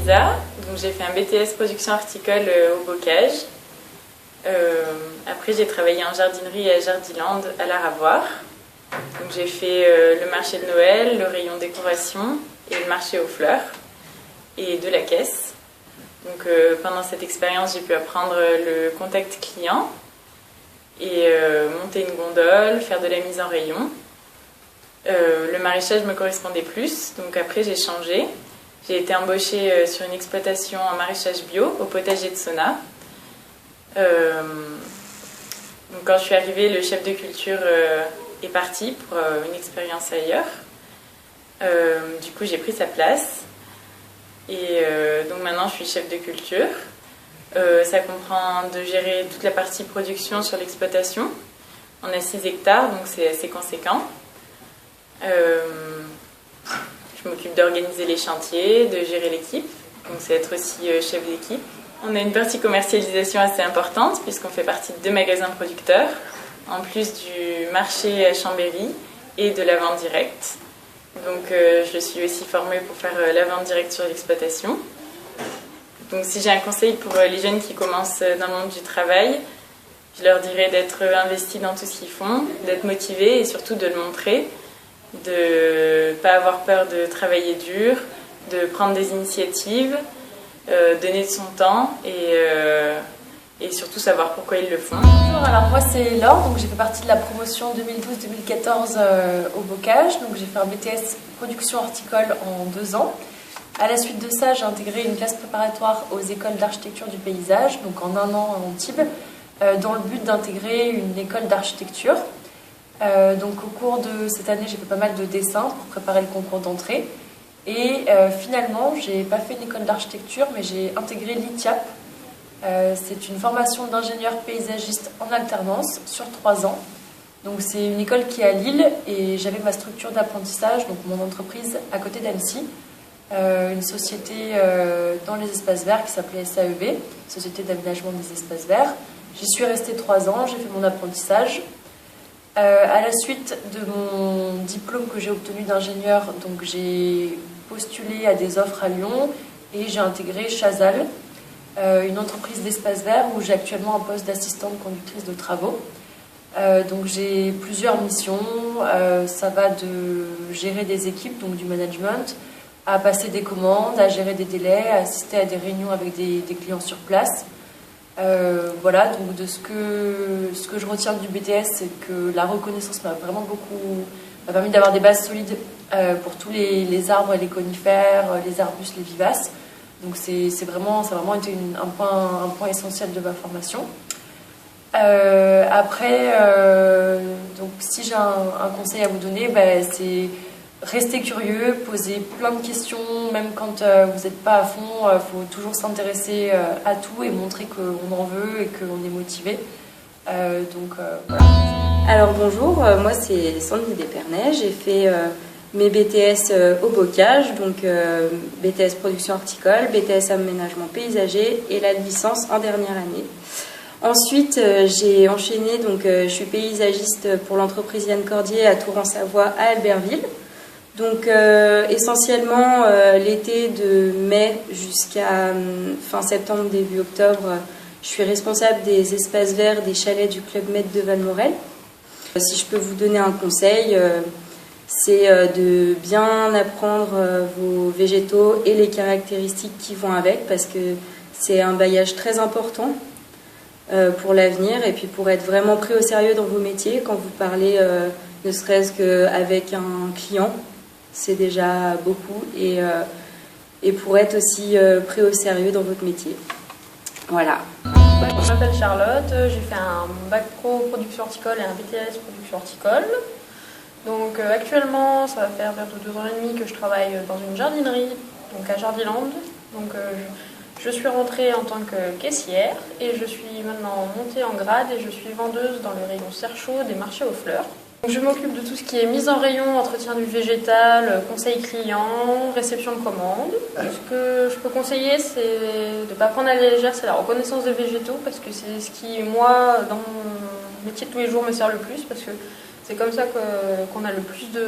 Elisa, donc j'ai fait un BTS production horticole au bocage. Après j'ai travaillé en jardinerie à Jardiland à la Ravoire. Donc j'ai fait le marché de Noël, le rayon décoration et le marché aux fleurs et de la caisse. Donc pendant cette expérience j'ai pu apprendre le contact client et monter une gondole, faire de la mise en rayon. Le maraîchage me correspondait plus, donc après j'ai changé. J'ai été embauchée sur une exploitation en maraîchage bio au potager de Sona. Donc quand je suis arrivée, le chef de culture est parti pour une expérience ailleurs. Du coup, j'ai pris sa place. Et donc maintenant, je suis chef de culture. Ça comprend de gérer toute la partie production sur l'exploitation. On a 6 hectares, donc c'est assez conséquent. Je m'occupe d'organiser les chantiers, de gérer l'équipe. Donc c'est être aussi chef d'équipe. On a une partie commercialisation assez importante puisqu'on fait partie de 2 magasins producteurs, en plus du marché à Chambéry et de la vente directe. Donc je suis aussi formée pour faire la vente directe sur l'exploitation. Donc si j'ai un conseil pour les jeunes qui commencent dans le monde du travail, je leur dirais d'être investis dans tout ce qu'ils font, d'être motivés et surtout de le montrer, de ne pas avoir peur de travailler dur, de prendre des initiatives, donner de son temps et surtout savoir pourquoi ils le font. Bonjour, alors moi c'est Laure, donc j'ai fait partie de la promotion 2012-2014 au bocage, donc j'ai fait un BTS production horticole en 2 ans. À la suite de ça, j'ai intégré une classe préparatoire aux écoles d'architecture du paysage, donc en 1 an à Antibes, dans le but d'intégrer une école d'architecture. Donc au cours de cette année, j'ai fait pas mal de dessins pour préparer le concours d'entrée. Et finalement, j'ai pas fait une école d'architecture, mais j'ai intégré l'ITIAP. C'est une formation d'ingénieur paysagiste en alternance sur 3 ans. Donc c'est une école qui est à Lille et j'avais ma structure d'apprentissage, donc mon entreprise à côté d'Annecy, une société dans les espaces verts qui s'appelait SAEV, Société d'aménagement des espaces verts. J'y suis restée 3 ans, j'ai fait mon apprentissage. À la suite de mon diplôme que j'ai obtenu d'ingénieur, donc j'ai postulé à des offres à Lyon et j'ai intégré Chazal, une entreprise d'espace vert où j'ai actuellement un poste d'assistante conductrice de travaux. Donc j'ai plusieurs missions, ça va de gérer des équipes, donc du management, à passer des commandes, à gérer des délais, à assister à des réunions avec des clients sur place. Voilà, donc de ce que je retiens du BTS, c'est que la reconnaissance m'a permis d'avoir des bases solides pour tous les arbres et les conifères, les arbustes, les vivaces. Donc ça a vraiment été un point essentiel de ma formation. Après, donc si j'ai un conseil à vous donner, c'est rester curieux, poser plein de questions, même quand vous n'êtes pas à fond, il faut toujours s'intéresser à tout et montrer qu'on en veut et qu'on est motivé. Voilà. Alors bonjour, moi c'est Sandrine Despernay, j'ai fait mes BTS au bocage, donc BTS production horticole, BTS aménagement paysager et la licence en dernière année. Ensuite, j'ai enchaîné, donc je suis paysagiste pour l'entreprise Yann Cordier à Tours-en-Savoie à Albertville. Donc essentiellement l'été de mai jusqu'à fin septembre, début octobre, je suis responsable des espaces verts des chalets du Club Med de Valmorel. Si je peux vous donner un conseil, c'est de bien apprendre vos végétaux et les caractéristiques qui vont avec, parce que c'est un bagage très important pour l'avenir et puis pour être vraiment pris au sérieux dans vos métiers quand vous parlez ne serait-ce qu'avec un client. C'est déjà beaucoup et pour être aussi pris au sérieux dans votre métier. Voilà. Je m'appelle Charlotte, j'ai fait un bac pro production horticole et un BTS production horticole. Donc actuellement, ça va faire bientôt 2 ans et demi que je travaille dans une jardinerie, donc à Jardiland. Donc je suis rentrée en tant que caissière et je suis maintenant montée en grade et je suis vendeuse dans le rayon serre chaud des marchés aux fleurs. Je m'occupe de tout ce qui est mise en rayon, entretien du végétal, conseil client, réception de commandes. Ce que je peux conseiller, c'est de ne pas prendre à la légère, c'est la reconnaissance des végétaux, parce que c'est ce qui, moi, dans mon métier de tous les jours, me sert le plus, parce que c'est comme ça qu'on a le plus de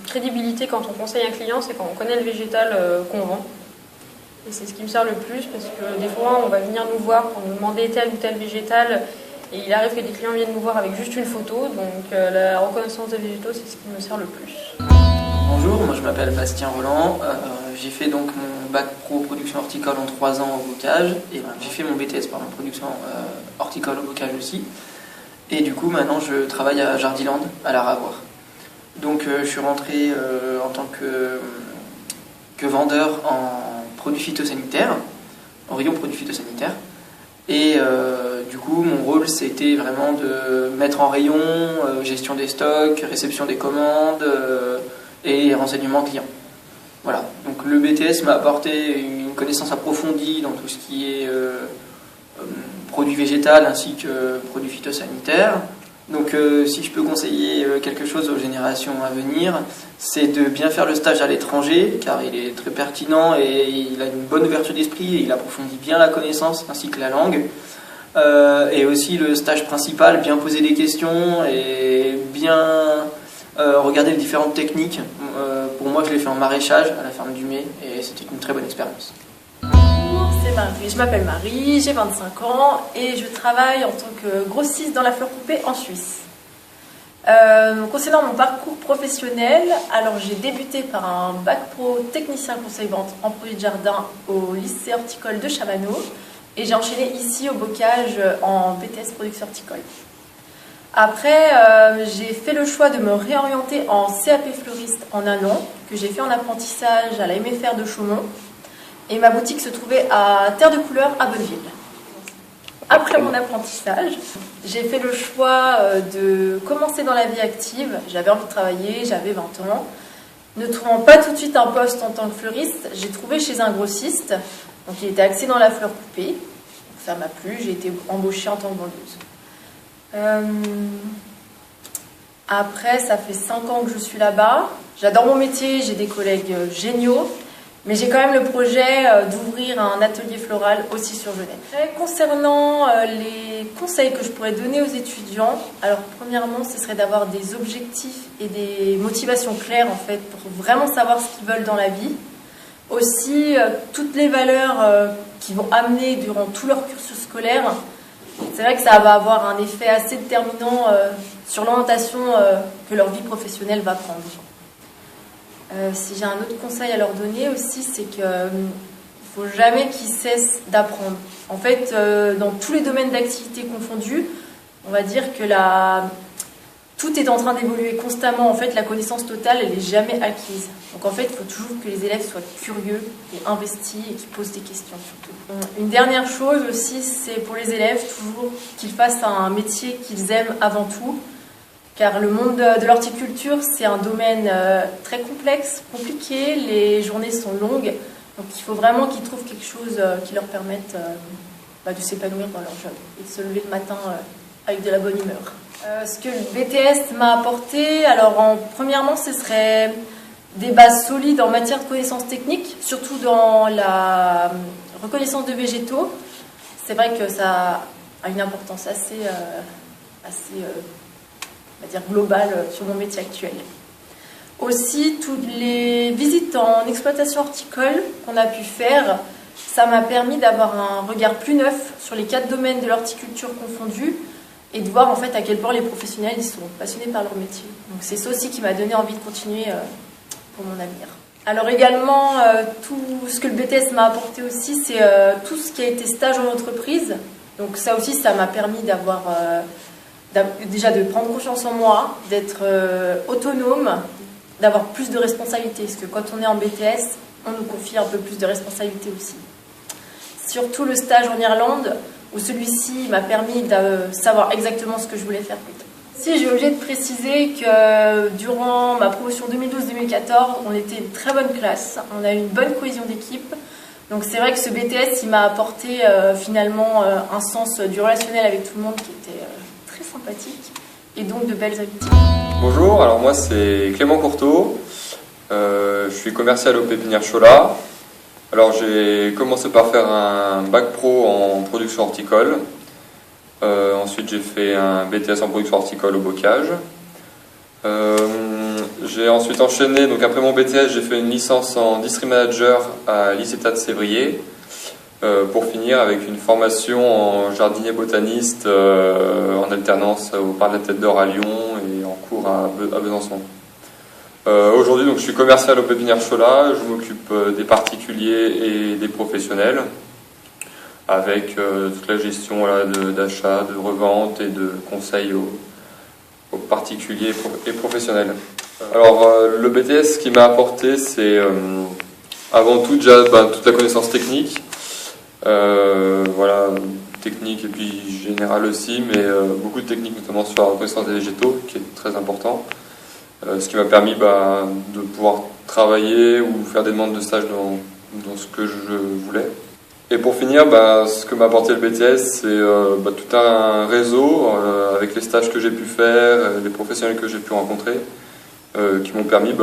crédibilité quand on conseille un client, c'est quand on connaît le végétal qu'on vend. Et c'est ce qui me sert le plus parce que des fois, on va venir nous voir pour nous demander tel ou tel végétal. Et il arrive que des clients viennent nous voir avec juste une photo. Donc la reconnaissance des végétaux, c'est ce qui me sert le plus. Bonjour, moi je m'appelle Bastien Roland. J'ai fait donc mon bac pro production horticole en 3 ans au bocage. Et j'ai fait mon BTS par production horticole au bocage aussi. Et du coup, maintenant je travaille à Jardiland, à la Ravoire. Donc je suis rentré en tant que vendeur en produits phytosanitaires, en rayon produits phytosanitaires. Et du coup, mon rôle, c'était vraiment de mettre en rayon, gestion des stocks, réception des commandes et renseignements clients. Voilà. Donc le BTS m'a apporté une connaissance approfondie dans tout ce qui est produits végétaux ainsi que produits phytosanitaires. Donc si je peux conseiller quelque chose aux générations à venir, c'est de bien faire le stage à l'étranger, car il est très pertinent et il a une bonne ouverture d'esprit et il approfondit bien la connaissance ainsi que la langue. Et aussi le stage principal, bien poser des questions et bien regarder les différentes techniques. Pour moi, je l'ai fait en maraîchage à la ferme du Mai et c'était une très bonne expérience. C'est Marie. Je m'appelle Marie, j'ai 25 ans et je travaille en tant que grossiste dans la fleur coupée en Suisse. Concernant mon parcours professionnel, alors j'ai débuté par un bac pro technicien conseil-vente en produits de jardin au lycée horticole de Chamaneau et j'ai enchaîné ici au bocage en BTS production horticole. Après, j'ai fait le choix de me réorienter en CAP fleuriste en un an, que j'ai fait en apprentissage à la MFR de Chaumont. Et ma boutique se trouvait à Terre de Couleur à Bonneville. Après mon apprentissage, j'ai fait le choix de commencer dans la vie active. J'avais envie de travailler, j'avais 20 ans. Ne trouvant pas tout de suite un poste en tant que fleuriste, j'ai trouvé chez un grossiste. Donc il était axé dans la fleur coupée. Ça m'a plu, j'ai été embauchée en tant que vendeuse. Après, ça fait 5 ans que je suis là-bas. J'adore mon métier, j'ai des collègues géniaux. Mais j'ai quand même le projet d'ouvrir un atelier floral aussi sur Genève. Concernant les conseils que je pourrais donner aux étudiants, alors premièrement, ce serait d'avoir des objectifs et des motivations claires en fait pour vraiment savoir ce qu'ils veulent dans la vie. Aussi, toutes les valeurs qu'ils vont amener durant tout leur cursus scolaire. C'est vrai que ça va avoir un effet assez déterminant sur l'orientation que leur vie professionnelle va prendre. Si j'ai un autre conseil à leur donner aussi, c'est qu'il ne faut jamais qu'ils cessent d'apprendre. En fait, dans tous les domaines d'activité confondus, on va dire que tout est en train d'évoluer constamment. En fait, la connaissance totale, elle n'est jamais acquise. Donc en fait, il faut toujours que les élèves soient curieux et investis et qu'ils posent des questions surtout. Une dernière chose aussi, c'est pour les élèves, toujours qu'ils fassent un métier qu'ils aiment avant tout. Car le monde de l'horticulture, c'est un domaine très complexe, compliqué, les journées sont longues, donc il faut vraiment qu'ils trouvent quelque chose qui leur permette de s'épanouir dans leur job et de se lever le matin avec de la bonne humeur. Ce que le BTS m'a apporté, alors premièrement, ce serait des bases solides en matière de connaissances techniques, surtout dans la reconnaissance de végétaux. C'est vrai que ça a une importance assez on va dire globale sur mon métier actuel. Aussi, toutes les visites en exploitation horticole qu'on a pu faire, ça m'a permis d'avoir un regard plus neuf sur les 4 domaines de l'horticulture confondus et de voir en fait à quel point les professionnels ils sont passionnés par leur métier. Donc c'est ça aussi qui m'a donné envie de continuer pour mon avenir. Alors également, tout ce que le BTS m'a apporté aussi, c'est tout ce qui a été stage en entreprise. Donc ça aussi, ça m'a permis d'avoir... déjà de prendre confiance en moi, d'être autonome, d'avoir plus de responsabilités. Parce que quand on est en BTS, on nous confie un peu plus de responsabilités aussi. Surtout le stage en Irlande, où celui-ci m'a permis de savoir exactement ce que je voulais faire plus tard. Si j'ai obligé de préciser que durant ma promotion 2012-2014, on était une très bonne classe, on a eu une bonne cohésion d'équipe. Donc c'est vrai que ce BTS, il m'a apporté finalement un sens du relationnel avec tout le monde qui était... sympathique et donc de belles amitiés. Bonjour, alors moi c'est Clément Courteau, je suis commercial au Pépinière Chola. Alors j'ai commencé par faire un bac pro en production horticole, ensuite j'ai fait un BTS en production horticole au bocage. J'ai ensuite enchaîné, donc après mon BTS, j'ai fait une licence en District Manager à l'ICETA de Sévrier, pour finir avec une formation en jardinier botaniste en alternance au Parc de la Tête d'Or à Lyon et en cours à Besançon. Aujourd'hui, donc, je suis commercial au Pépinière Chola, je m'occupe des particuliers et des professionnels, avec toute la gestion d'achat, de revente et de conseils aux particuliers et professionnels. Alors, le BTS, ce qui m'a apporté, c'est avant tout déjà toute la connaissance technique, technique et puis générale aussi, mais beaucoup de techniques, notamment sur la reconnaissance des végétaux, qui est très important. Ce qui m'a permis de pouvoir travailler ou faire des demandes de stage dans ce que je voulais. Et pour finir, ce que m'a apporté le BTS, c'est tout un réseau avec les stages que j'ai pu faire, les professionnels que j'ai pu rencontrer, qui m'ont permis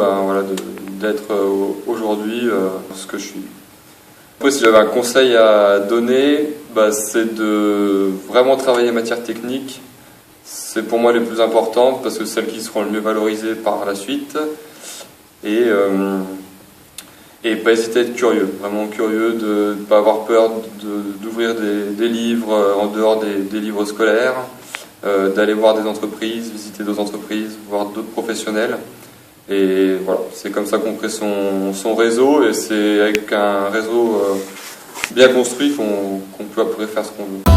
d'être aujourd'hui ce que je suis. Après, si j'avais un conseil à donner, c'est de vraiment travailler en matière technique. C'est pour moi les plus importantes parce que c'est celles qui seront le mieux valorisées par la suite. Et pas hésiter à être curieux, vraiment curieux, de ne pas avoir peur d'ouvrir des livres en dehors des livres scolaires, d'aller voir des entreprises, visiter d'autres entreprises, voir d'autres professionnels. Et voilà, c'est comme ça qu'on crée son réseau, et c'est avec un réseau bien construit qu'on peut après faire ce qu'on veut.